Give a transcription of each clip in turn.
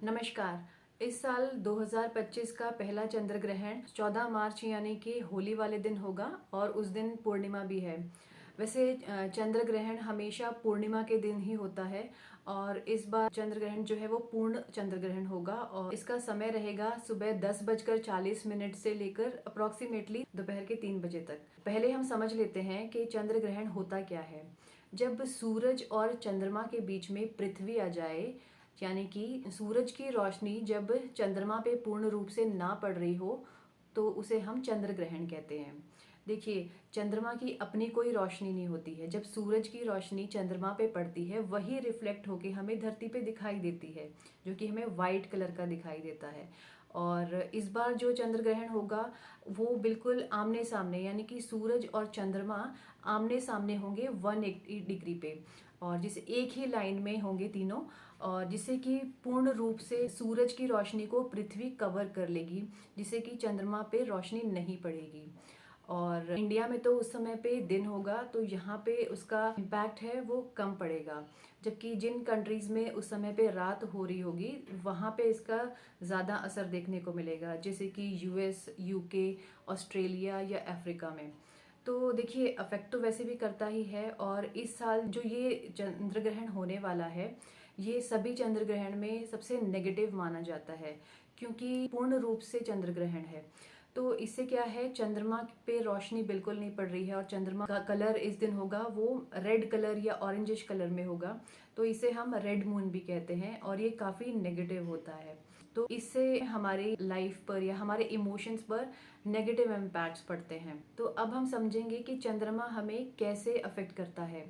नमस्कार। इस साल 2025 का पहला चंद्र ग्रहण 14 मार्च यानी कि होली वाले दिन होगा और उस दिन पूर्णिमा भी है। वैसे चंद्र ग्रहण हमेशा पूर्णिमा के दिन ही होता है और इस बार चंद्र ग्रहण जो है वो पूर्ण चंद्र ग्रहण होगा और इसका समय रहेगा सुबह 10:40 से लेकर अप्रोक्सीमेटली दोपहर के 3 बजे तक। पहले हम समझ लेते हैं कि चंद्र ग्रहण होता क्या है। जब सूरज और चंद्रमा के बीच में पृथ्वी आ जाए, यानी कि सूरज की रोशनी जब चंद्रमा पे पूर्ण रूप से ना पड़ रही हो, तो उसे हम चंद्र ग्रहण कहते हैं। देखिए, चंद्रमा की अपनी कोई रोशनी नहीं होती है। जब सूरज की रोशनी चंद्रमा पे पड़ती है, वही रिफ्लेक्ट होके हमें धरती पे दिखाई देती है, जो कि हमें वाइट कलर का दिखाई देता है। और इस बार जो चंद्र ग्रहण होगा वो बिल्कुल आमने सामने, यानी कि सूरज और चंद्रमा आमने सामने होंगे 180 डिग्री पे, और जिसे एक ही लाइन में होंगे तीनों, और जिससे कि पूर्ण रूप से सूरज की रोशनी को पृथ्वी कवर कर लेगी, जिससे कि चंद्रमा पे रोशनी नहीं पड़ेगी। और इंडिया में तो उस समय पे दिन होगा, तो यहाँ पे उसका इम्पैक्ट है वो कम पड़ेगा। जबकि जिन कंट्रीज में उस समय पे रात हो रही होगी, वहाँ पे इसका ज़्यादा असर देखने को मिलेगा, जैसे कि यूएस, यूके, ऑस्ट्रेलिया या अफ्रीका में। तो देखिए, अफेक्ट तो वैसे भी करता ही है। और इस साल जो ये चंद्र ग्रहण होने वाला है, ये सभी चंद्र ग्रहण में सबसे नेगेटिव माना जाता है, क्योंकि पूर्ण रूप से चंद्र ग्रहण है। तो इससे क्या है, चंद्रमा पे रोशनी बिल्कुल नहीं पड़ रही है और चंद्रमा का कलर इस दिन होगा वो रेड कलर या ऑरेंजिश कलर में होगा। तो इसे हम रेड मून भी कहते हैं और ये काफ़ी नेगेटिव होता है। तो इससे हमारी लाइफ पर या हमारे इमोशंस पर नेगेटिव इम्पैक्ट्स पड़ते हैं। तो अब हम समझेंगे कि चंद्रमा हमें कैसे अफेक्ट करता है।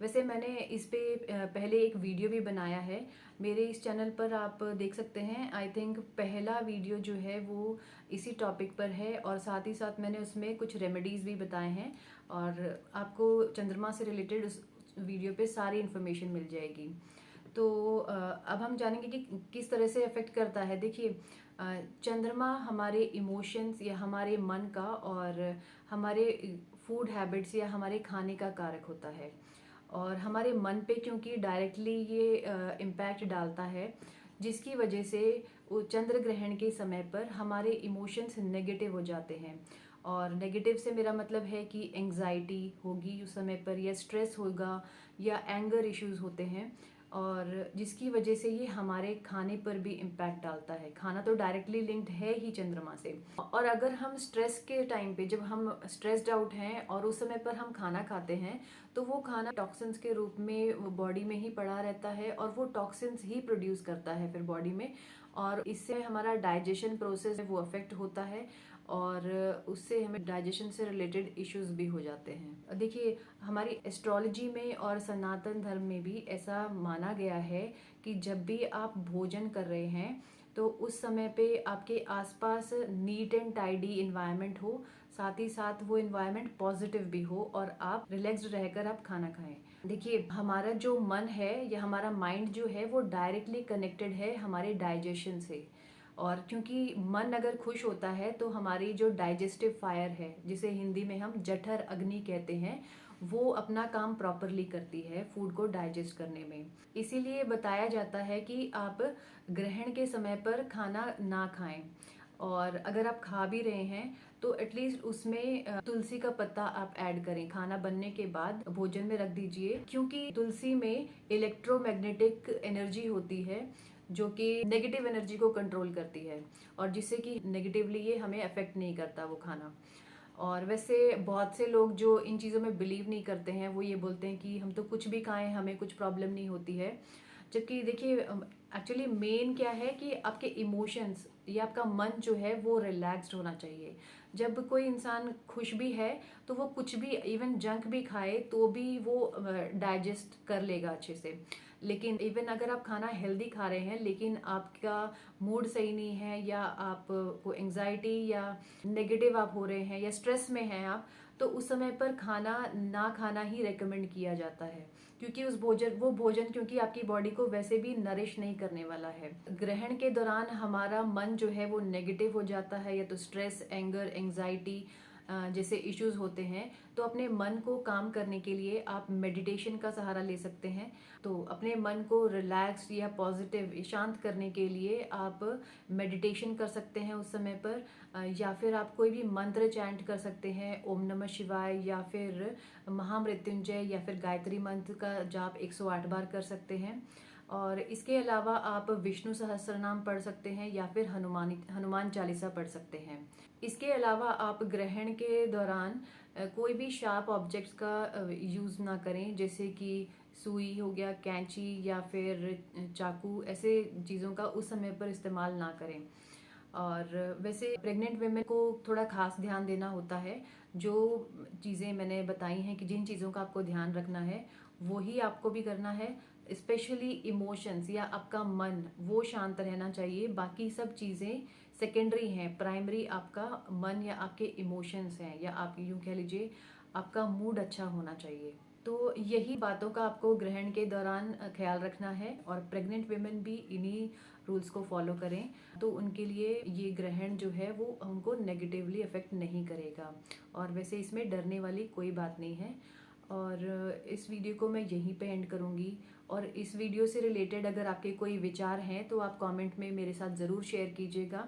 वैसे मैंने इस पे पहले एक वीडियो भी बनाया है, मेरे इस चैनल पर आप देख सकते हैं। आई थिंक पहला वीडियो जो है वो इसी टॉपिक पर है और साथ ही साथ मैंने उसमें कुछ रेमेडीज़ भी बताए हैं और आपको चंद्रमा से रिलेटेड उस वीडियो पे सारी इन्फॉर्मेशन मिल जाएगी। तो अब हम जानेंगे कि किस तरह से अफेक्ट करता है। देखिए, चंद्रमा हमारे इमोशंस या हमारे मन का और हमारे फूड हैबिट्स या हमारे खाने का कारक होता है। और हमारे मन पे क्योंकि डायरेक्टली ये इम्पैक्ट डालता है, जिसकी वजह से वो चंद्र ग्रहण के समय पर हमारे इमोशंस नेगेटिव हो जाते हैं। और नेगेटिव से मेरा मतलब है कि एंग्जाइटी होगी उस समय पर, या स्ट्रेस होगा, या एंगर इश्यूज होते हैं, और जिसकी वजह से ये हमारे खाने पर भी इम्पैक्ट डालता है। खाना तो डायरेक्टली लिंक्ड है ही चंद्रमा से। और अगर हम स्ट्रेस के टाइम पे, जब हम स्ट्रेस्ड आउट हैं और उस समय पर हम खाना खाते हैं, तो वो खाना टॉक्सिन्स के रूप में बॉडी में ही पड़ा रहता है और वो टॉक्सिन्स ही प्रोड्यूस करता है फिर बॉडी में, और इससे हमारा डाइजेशन प्रोसेस है वो अफेक्ट होता है और उससे हमें डाइजेशन से रिलेटेड इश्यूज भी हो जाते हैं। देखिए, हमारी एस्ट्रोलॉजी में और सनातन धर्म में भी ऐसा माना गया है कि जब भी आप भोजन कर रहे हैं तो उस समय पे आपके आसपास नीट एंड टाइडी इन्वायरमेंट हो, साथ ही साथ वो इन्वायरमेंट पॉजिटिव भी हो और आप रिलैक्स्ड रहकर आप खाना खाएं। देखिए, हमारा जो मन है या हमारा माइंड जो है वो डायरेक्टली कनेक्टेड है हमारे डाइजेशन से। और क्योंकि मन अगर खुश होता है तो हमारी जो डाइजेस्टिव फायर है, जिसे हिंदी में हम जठर अग्नि कहते हैं, वो अपना काम प्रॉपरली करती है फूड को डाइजेस्ट करने में। इसीलिए बताया जाता है कि आप ग्रहण के समय पर खाना ना खाएं, और अगर आप खा भी रहे हैं तो एटलीस्ट उसमें तुलसी का पत्ता आप ऐड करें। खाना बनने के बाद भोजन में रख दीजिए, क्योंकि तुलसी में इलेक्ट्रोमैग्नेटिक एनर्जी होती है जो कि नेगेटिव एनर्जी को कंट्रोल करती है, और जिससे कि नेगेटिवली ये हमें अफेक्ट नहीं करता वो खाना। और वैसे बहुत से लोग जो इन चीज़ों में बिलीव नहीं करते हैं, वो ये बोलते हैं कि हम तो कुछ भी खाएं हमें कुछ प्रॉब्लम नहीं होती है। जबकि देखिए, एक्चुअली मेन क्या है कि आपके इमोशंस या आपका मन जो है वो रिलैक्स्ड होना चाहिए। जब कोई इंसान खुश भी है तो वो कुछ भी, इवन जंक भी खाए तो भी वो डाइजेस्ट कर लेगा अच्छे से। लेकिन इवन अगर आप खाना हेल्दी खा रहे हैं लेकिन आपका मूड सही नहीं है, या आपको एंजाइटी या नेगेटिव आप हो रहे हैं या स्ट्रेस में हैं आप, तो उस समय पर खाना ना खाना ही रेकमेंड किया जाता है, क्योंकि वो भोजन क्योंकि आपकी बॉडी को वैसे भी नरिश नहीं करने वाला है। ग्रहण के दौरान हमारा मन जो है वो नेगेटिव हो जाता है, या तो स्ट्रेस, एंगर, एंजाइटी, जैसे इश्यूज होते हैं, तो अपने मन को काम करने के लिए आप मेडिटेशन का सहारा ले सकते हैं। तो अपने मन को रिलैक्स या पॉजिटिव शांत करने के लिए आप मेडिटेशन कर सकते हैं उस समय पर, या फिर आप कोई भी मंत्र चैंट कर सकते हैं, ओम नमः शिवाय या फिर महामृत्युंजय या फिर गायत्री मंत्र का जाप 108 बार कर सकते हैं। और इसके अलावा आप विष्णु सहस्त्रनाम पढ़ सकते हैं या फिर हनुमान चालीसा पढ़ सकते हैं। इसके अलावा आप ग्रहण के दौरान कोई भी शार्प ऑब्जेक्ट्स का यूज़ ना करें, जैसे कि सुई हो गया, कैंची या फिर चाकू, ऐसे चीज़ों का उस समय पर इस्तेमाल ना करें। और वैसे प्रेग्नेंट वेमेन को थोड़ा खास ध्यान देना होता है। जो चीज़ें मैंने बताई हैं कि जिन चीज़ों का आपको ध्यान रखना है वो ही आपको भी करना है। स्पेशली इमोशंस या आपका मन, वो शांत रहना चाहिए। बाकी सब चीज़ें सेकेंडरी हैं, प्राइमरी आपका मन या आपके इमोशंस हैं, या आप यूँ कह लीजिए आपका मूड अच्छा होना चाहिए। तो यही बातों का आपको ग्रहण के दौरान ख्याल रखना है, और प्रेग्नेंट वेमेन भी इन्हीं रूल्स को फॉलो करें तो उनके लिए ये ग्रहण जो है वो उनको नेगेटिवली अफेक्ट नहीं करेगा। और वैसे इसमें डरने वाली कोई बात नहीं है। और इस वीडियो को मैं यहीं पे एंड करूँगी। और इस वीडियो से रिलेटेड अगर आपके कोई विचार हैं तो आप कमेंट में मेरे साथ ज़रूर शेयर कीजिएगा।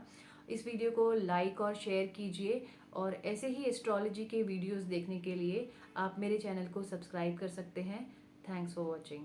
इस वीडियो को लाइक और शेयर कीजिए, और ऐसे ही एस्ट्रोलॉजी के वीडियोस देखने के लिए आप मेरे चैनल को सब्सक्राइब कर सकते हैं। Thanks for watching.